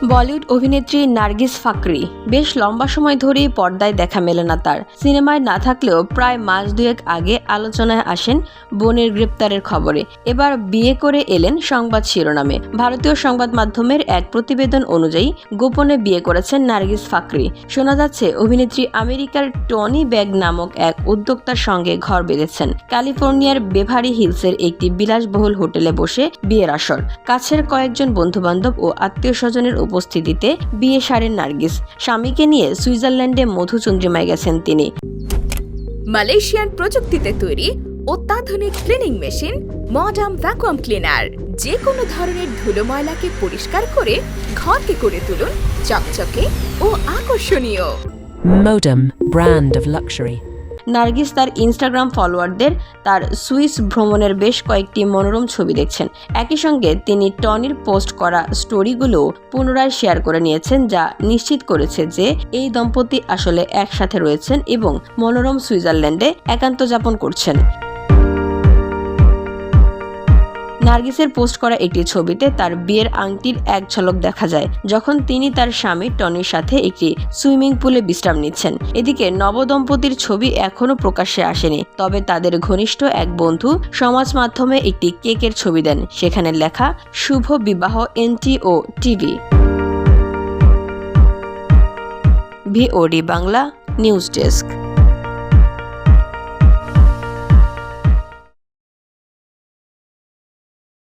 বলিউড অভিনেত্রী নার্গিস ফাকরি বেশ লম্বা সময় ধরেই পর্দায় দেখা মেলে না তার। সিনেমায় না থাকলেও প্রায় মাস দুয়েক আগে আলোচনায় আসেন বোনের গ্রেপ্তারের খবরে। এবার বিয়ে করে এলেন সংবাদ শিরোনামে। ভারতীয় সংবাদ মাধ্যমের এক প্রতিবেদন অনুযায়ী গোপনে বিয়ে করেছেন নার্গিস ফাকরি। শোনা যাচ্ছে অভিনেত্রী আমেরিকার টনি ব্যাগ নামক এক উদ্যোক্তার সঙ্গে ঘর বেঁধেছেন। ক্যালিফোর্নিয়ার বেভারি হিলসের একটি বিলাসবহুল হোটেলে বসে বিয়ের আসর। কাছের কয়েকজন বন্ধুবান্ধব ও আত্মীয় স্বজনের উপস্থিতিতে বিয়ে সারেন নার্গিস। স্বামীকে নিয়ে সুইজারল্যান্ডে মধুচন্দ্রিমায় গেছেন তিনি। মালয়েশিয়ান প্রযুক্তিতে তৈরি অত্যাধুনিক cleaning machine modern vacuum cleaner যে কোনো ধরনের ধুলো ময়লাকে পরিষ্কার করে ঘরকে করে তুলুন চকচকে ও আকর্ষণীয়। Modem, brand of luxury. Nargis তার ইনস্টাগ্রাম ফলোয়ারদের তার সুইস ভ্রমণের বেশ কয়েকটি মনোরম ছবি দেখছেন। একই সঙ্গে তিনি টনির পোস্ট করা স্টোরিগুলো পুনরায় শেয়ার করে নিয়েছেন, যা নিশ্চিত করেছে যে এই দম্পতি আসলে একসাথে রয়েছেন এবং মনোরম সুইজারল্যান্ডে একান্ত যাপন করছেন। নার্গিসের পোস্ট করা একটি ছবিতে তার বিয়ের আংটির এক ঝলক দেখা যায়, যখন তিনি তার স্বামী টনির সাথে একটি সুইমিং পুলে বিশ্রাম নিচ্ছেন। এদিকে নবদম্পতির ছবি এখনো প্রকাশ্যে আসেনি, তবে তাদের ঘনিষ্ঠ এক বন্ধু সমাজ মাধ্যমে একটি কেকের ছবি দেন। সেখানে লেখা শুভ বিবাহ NTO TV। VOD Bangla news desk.